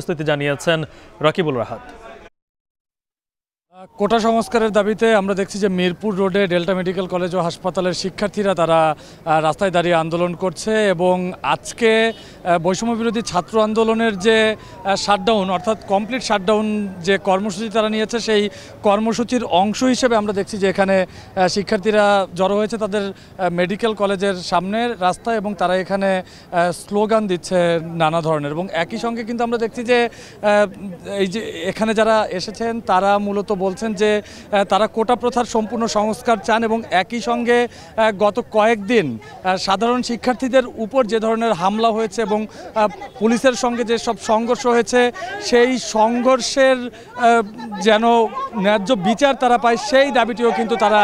উপস্থিতি জানিয়েছেন রাকিবুল রাহাত। কোটা সংস্কারের দাবিতে আমরা দেখছি যে মিরপুর রোডে ডেল্টা মেডিকেল কলেজ ও হাসপাতালের শিক্ষার্থীরা তারা রাস্তায় দাঁড়িয়ে আন্দোলন করছে এবং আজকে বৈষম্যবিরোধী ছাত্র আন্দোলনের যে শাটডাউন অর্থাৎ কমপ্লিট শাটডাউন যে কর্মসূচি তারা নিয়েছে সেই কর্মসূচির অংশ হিসেবে আমরা দেখছি যে এখানে শিক্ষার্থীরা জড়ো হয়েছে তাদের মেডিকেল কলেজের সামনের রাস্তায় এবং তারা এখানে স্লোগান দিচ্ছে নানা ধরনের। এবং একই সঙ্গে কিন্তু আমরা দেখছি যে এই যে এখানে যারা এসেছেন তারা মূলত বলছেন যে তারা কোটা প্রথার সম্পূর্ণ সংস্কার চান এবং একই সঙ্গে গত কয়েকদিন সাধারণ শিক্ষার্থীদের উপর যে ধরনের হামলা হয়েছে এবং পুলিশের সঙ্গে যে সব সংঘর্ষ হয়েছে সেই সংঘর্ষের যেন ন্যায্য বিচার তারা পায় সেই দাবিটিও কিন্তু তারা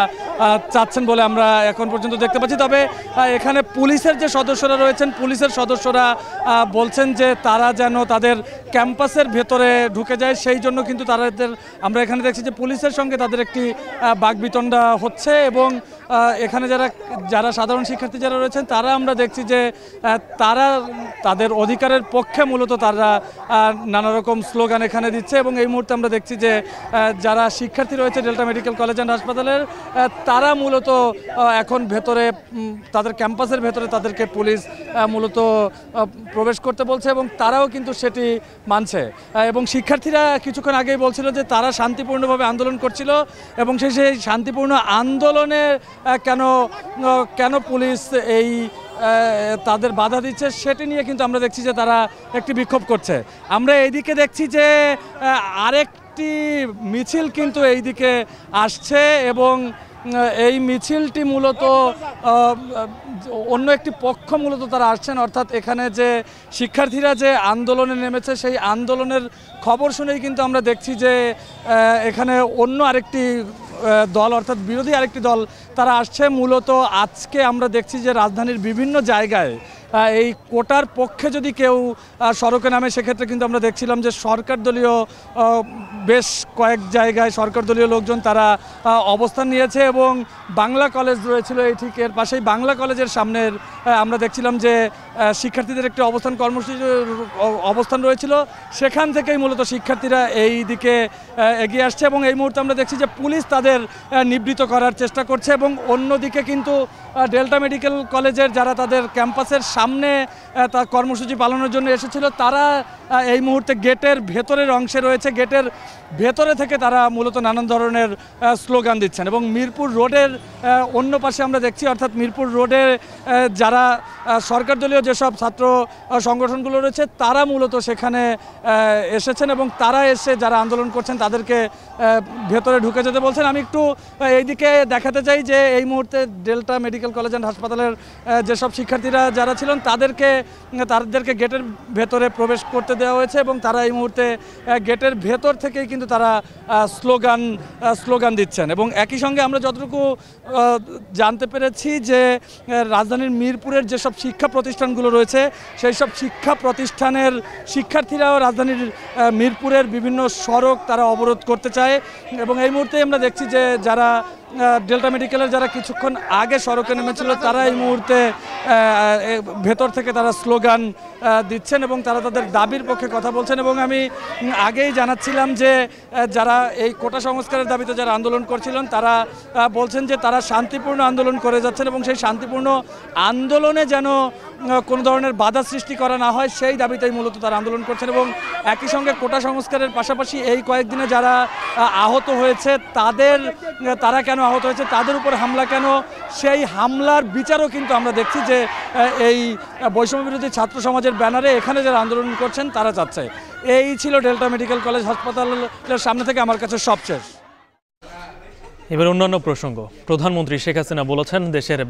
চাচ্ছেন বলে আমরা এখন পর্যন্ত দেখতে পাচ্ছি। তবে এখানে পুলিশের যে সদস্যরা রয়েছেন পুলিশের সদস্যরা বলছেন যে তারা যেন তাদের ক্যাম্পাসের ভেতরে ঢুকে যায় সেই জন্য কিন্তু আমরা এখানে দেখছি যে পুলিশের সঙ্গে তাদের একটি বাকবিতণ্ডা হচ্ছে এবং এখানে যারা সাধারণ শিক্ষার্থী যারা রয়েছেন তারা আমরা দেখছি যে তারা তাদের অধিকারের পক্ষে মূলত তারা নানা রকম স্লোগান এখানে দিচ্ছে এবং এই মুহূর্তে আমরা দেখছি যে যারা শিক্ষার্থী রয়েছে ডেল্টা মেডিকেল কলেজ অ্যান্ড হাসপাতালের তারা মূলত এখন ভেতরে তাদের ক্যাম্পাসের ভেতরে তাদেরকে পুলিশ মূলত প্রবেশ করতে বলছে এবং তারাও কিন্তু সেটি মানছে। এবং শিক্ষার্থীরা কিছুক্ষণ আগেই বলছিল যে তারা শান্তিপূর্ণভাবে আন্দোলন করছিল এবং সেই শান্তিপূর্ণ আন্দোলনে কেন পুলিশ এই তাদের বাধা দিচ্ছে সেটি নিয়ে কিন্তু আমরা দেখছি যে তারা একটি বিক্ষোভ করছে। আমরা এইদিকে দেখছি যে আরেকটি মিছিল কিন্তু এইদিকে আসছে এবং এই মিছিলটি মূলত অন্য একটি পক্ষ মূলত তারা আসছেন, অর্থাৎ এখানে যে শিক্ষার্থীরা যে আন্দোলনে নেমেছে সেই আন্দোলনের খবর শুনেই কিন্তু আমরা দেখছি যে এখানে অন্য আরেকটি দল অর্থাৎ বিরোধী আরেকটি দল তারা আসছে। মূলত আজকে আমরা দেখছি যে রাজধানীর বিভিন্ন জায়গায় এই কোটার পক্ষে যদি কেউ সড়কে নামে সেক্ষেত্রে কিন্তু আমরা দেখছিলাম যে সরকার দলীয় বেশ কয়েক জায়গায় সরকার দলীয় লোকজন তারা অবস্থান নিয়েছে এবং বাংলা কলেজ রয়েছিল এই ঠিক এর পাশেই বাংলা কলেজের সামনের আমরা দেখছিলাম যে শিক্ষার্থীদের একটি অবস্থান রয়েছিল, সেখান থেকেই মূলত শিক্ষার্থীরা এই দিকে এগিয়ে আসছে এবং এই মুহূর্তে আমরা দেখছি যে পুলিশ তাদের নিবৃত করার চেষ্টা করছে এবং অন্যদিকে কিন্তু ডেল্টা মেডিকেল কলেজের যারা তাদের ক্যাম্পাসের সামনে তা কর্মসূচি পালনের জন্য এসেছিল তারা এই মুহূর্তে গেটের ভেতরের অংশে রয়েছে, গেটের ভেতরে থেকে তারা মূলত নানান ধরনের স্লোগান দিচ্ছেন এবং মিরপুর রোডের অন্য পাশে আমরা দেখছি অর্থাৎ মিরপুর রোডে যারা সরকার দলীয় যেসব ছাত্র সংগঠনগুলো রয়েছে তারা মূলত সেখানে এসেছেন এবং তারা এসে যারা আন্দোলন করছেন তাদেরকে ভেতরে ঢুকে যেতে বলছেন। আমি একটু এইদিকে দেখাতে চাই যে এই মুহূর্তে ডেল্টা মেডিকেল কলেজ অ্যান্ড হাসপাতালের যেসব শিক্ষার্থীরা যারা ছিলেন তাদেরকে গেটের ভেতরে প্রবেশ করতে দেওয়া হয়েছে এবং তারা এই মুহূর্তে গেটের ভেতর থেকেই কিন্তু তারা স্লোগান দিচ্ছেন এবং একই সঙ্গে আমরা যতটুকু জানতে পেরেছি যে রাজধানীর মিরপুরের যেসব শিক্ষা প্রতিষ্ঠানগুলো রয়েছে সেই সব শিক্ষা প্রতিষ্ঠানের শিক্ষার্থীরাও রাজধানীর মিরপুরের বিভিন্ন সড়ক তারা অবরোধ করতে চায় এবং এই মুহূর্তে আমরা দেখছি যে যারা ডেল্টা মেডিকেলের যারা কিছুক্ষণ আগে সড়কে নেমেছিল তারা এই মুহূর্তে ভেতর থেকে তারা স্লোগান দিচ্ছেন এবং তারা তাদের দাবির পক্ষে কথা বলছেন এবং আমি আগেই জানাচ্ছিলাম যে যারা এই কোটা সংস্কারের দাবিতে যারা আন্দোলন করছিলেন তারা বলছেন যে তারা শান্তিপূর্ণ আন্দোলন করে যাচ্ছেন এবং সেই শান্তিপূর্ণ আন্দোলনে যেন কোনো ধরনের বাধা সৃষ্টি করা না হয় সেই দাবিতেই মূলত তারা আন্দোলন করছেন এবং একই সঙ্গে কোটা সংস্কারের পাশাপাশি এই কয়েকদিনে যারা আহত হয়েছে তারা কেন আহত হয়েছে, তাদের উপর হামলা কেন, সেই হামলার বিচারও কিন্তু আমরা দেখছি যে এই বৈষম্যবিরোধী ছাত্র সমাজের ব্যানারে এখানে যারা আন্দোলন করছেন তারা চাচ্ছে। এই ছিল ডেল্টা মেডিকেল কলেজ হাসপাতালের সামনে থেকে আমার কাছে সবশেষ। এবার অন্যান্য প্রসঙ্গ। প্রধানমন্ত্রী শেখ হাসিনা বলেছেন দেশের